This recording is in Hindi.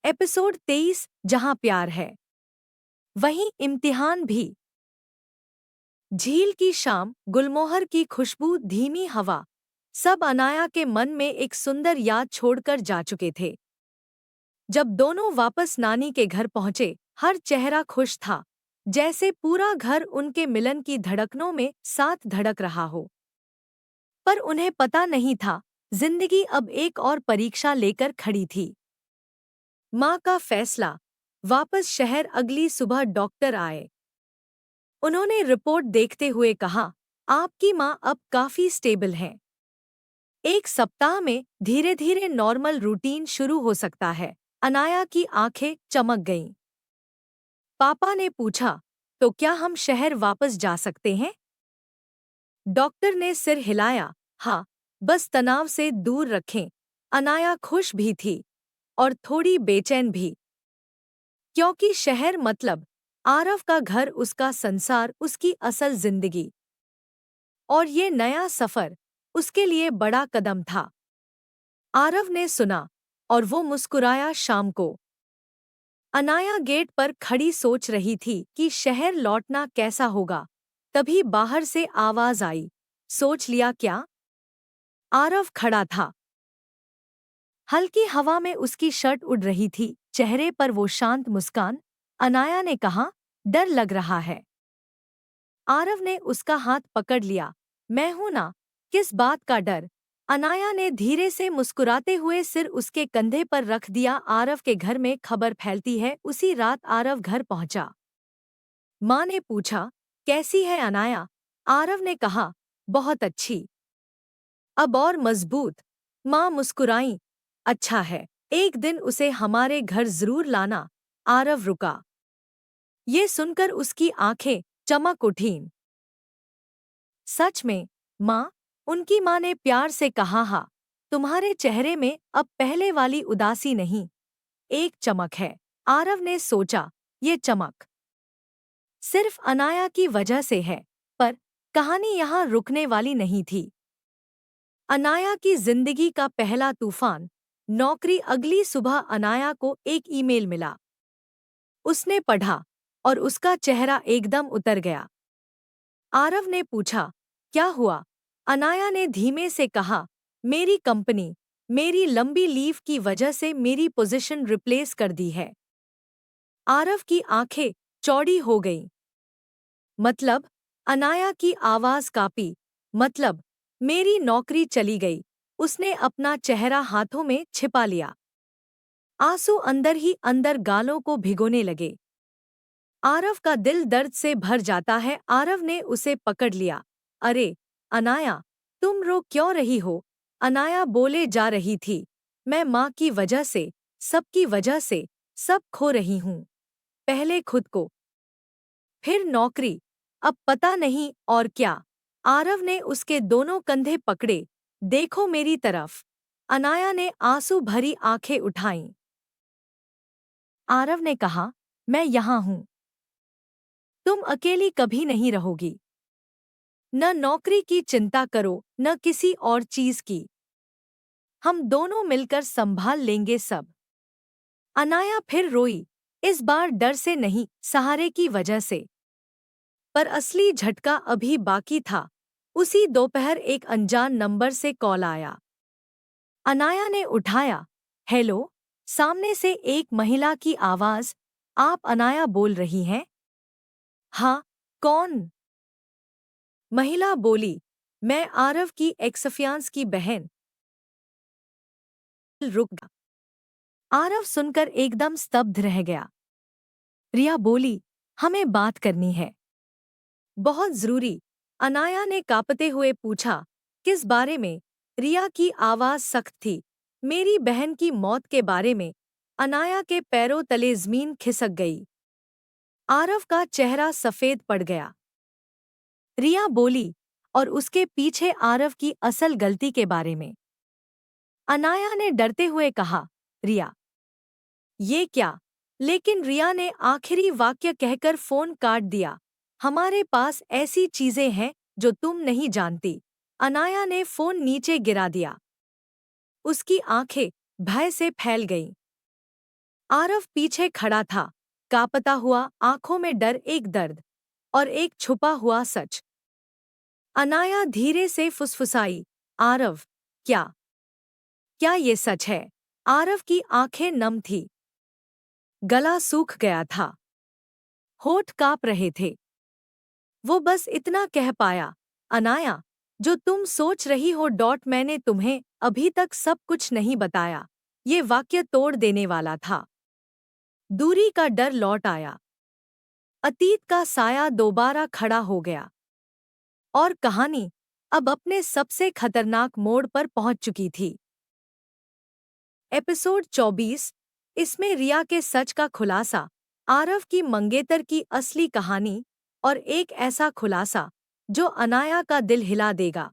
एपिसोड 23 जहां प्यार है वहीं इम्तिहान भी। झील की शाम, गुलमोहर की खुशबू, धीमी हवा, सब अनाया के मन में एक सुंदर याद छोड़कर जा चुके थे। जब दोनों वापस नानी के घर पहुंचे, हर चेहरा खुश था, जैसे पूरा घर उनके मिलन की धड़कनों में साथ धड़क रहा हो। पर उन्हें पता नहीं था, जिंदगी अब एक और परीक्षा लेकर खड़ी थी। माँ का फैसला। वापस शहर। अगली सुबह डॉक्टर आए। उन्होंने रिपोर्ट देखते हुए कहा, आपकी माँ अब काफी स्टेबल हैं। एक सप्ताह में धीरे धीरे नॉर्मल रूटीन शुरू हो सकता है। अनाया की आंखें चमक गईं। पापा ने पूछा, तो क्या हम शहर वापस जा सकते हैं? डॉक्टर ने सिर हिलाया, हाँ, बस तनाव से दूर रखें। अनाया खुश भी थी और थोड़ी बेचैन भी, क्योंकि शहर मतलब आरव का घर, उसका संसार, उसकी असल जिंदगी। और ये नया सफर उसके लिए बड़ा कदम था। आरव ने सुना और वो मुस्कुराया। शाम को अनाया गेट पर खड़ी सोच रही थी कि शहर लौटना कैसा होगा। तभी बाहर से आवाज आई, सोच लिया क्या? आरव खड़ा था। हल्की हवा में उसकी शर्ट उड़ रही थी, चेहरे पर वो शांत मुस्कान। अनाया ने कहा, डर लग रहा है? आरव ने उसका हाथ पकड़ लिया। मैं हूं ना, किस बात का डर? अनाया ने धीरे से मुस्कुराते हुए सिर उसके कंधे पर रख दिया। आरव के घर में खबर फैलती है। उसी रात आरव घर पहुंचा। माँ ने पूछा, कैसी है अनाया? आरव ने कहा, बहुत अच्छी, अब और मजबूत। माँ मुस्कुराई, अच्छा है, एक दिन उसे हमारे घर जरूर लाना। आरव रुका। ये सुनकर उसकी आंखें चमक उठीं। सच में, माँ? उनकी माँ ने प्यार से कहा, हाँ, तुम्हारे चेहरे में अब पहले वाली उदासी नहीं, एक चमक है। आरव ने सोचा, ये चमक सिर्फ अनाया की वजह से है। पर कहानी यहाँ रुकने वाली नहीं थी। अनाया की जिंदगी का पहला तूफान। नौकरी। अगली सुबह अनाया को एक ईमेल मिला। उसने पढ़ा और उसका चेहरा एकदम उतर गया। आरव ने पूछा, क्या हुआ? अनाया ने धीमे से कहा, मेरी कंपनी मेरी लंबी लीव की वजह से मेरी पोजीशन रिप्लेस कर दी है। आरव की आंखें चौड़ी हो गईं। मतलब? अनाया की आवाज कांपी। मतलब, मेरी नौकरी चली गई। उसने अपना चेहरा हाथों में छिपा लिया। आंसू अंदर ही अंदर गालों को भिगोने लगे। आरव का दिल दर्द से भर जाता है। आरव ने उसे पकड़ लिया। अरे अनाया, तुम रो क्यों रही हो? अनाया बोले जा रही थी, मैं माँ की वजह से, सबकी वजह से, सब खो रही हूँ। पहले खुद को, फिर नौकरी, अब पता नहीं और क्या। आरव ने उसके दोनों कंधे पकड़े। देखो मेरी तरफ। अनाया ने आंसू भरी आंखें उठाईं। आरव ने कहा, मैं यहाँ हूँ। तुम अकेली कभी नहीं रहोगी। न नौकरी की चिंता करो, न किसी और चीज की। हम दोनों मिलकर संभाल लेंगे सब। अनाया फिर रोई। इस बार डर से नहीं, सहारे की वजह से। पर असली झटका अभी बाकी था। उसी दोपहर एक अनजान नंबर से कॉल आया। अनाया ने उठाया। हेलो। सामने से एक महिला की आवाज, आप अनाया बोल रही हैं? हाँ, कौन? महिला बोली, मैं आरव की एक्सफियांस की बहन। रुक गया। आरव सुनकर एकदम स्तब्ध रह गया। रिया बोली, हमें बात करनी है, बहुत जरूरी। अनाया ने कांपते हुए पूछा, किस बारे में? रिया की आवाज सख्त थी, मेरी बहन की मौत के बारे में। अनाया के पैरों तले जमीन खिसक गई। आरव का चेहरा सफेद पड़ गया। रिया बोली, और उसके पीछे आरव की असल गलती के बारे में। अनाया ने डरते हुए कहा, रिया, ये क्या? लेकिन रिया ने आखिरी वाक्य कहकर फोन काट दिया। हमारे पास ऐसी चीजें हैं जो तुम नहीं जानती। अनाया ने फोन नीचे गिरा दिया। उसकी आंखें भय से फैल गईं। आरव पीछे खड़ा था, कांपता हुआ, आंखों में डर, एक दर्द और एक छुपा हुआ सच। अनाया धीरे से फुसफुसाई, आरव, क्या क्या ये सच है? आरव की आंखें नम थी, गला सूख गया था, होठ कांप रहे थे। वो बस इतना कह पाया, अनाया, जो तुम सोच रही हो मैंने तुम्हें अभी तक सब कुछ नहीं बताया। ये वाक्य तोड़ देने वाला था। दूरी का डर लौट आया, अतीत का साया दोबारा खड़ा हो गया और कहानी अब अपने सबसे खतरनाक मोड़ पर पहुंच चुकी थी। एपिसोड 24। इसमें रिया के सच का खुलासा, आरव की मंगेतर की असली कहानी और एक ऐसा खुलासा जो अनाया का दिल हिला देगा।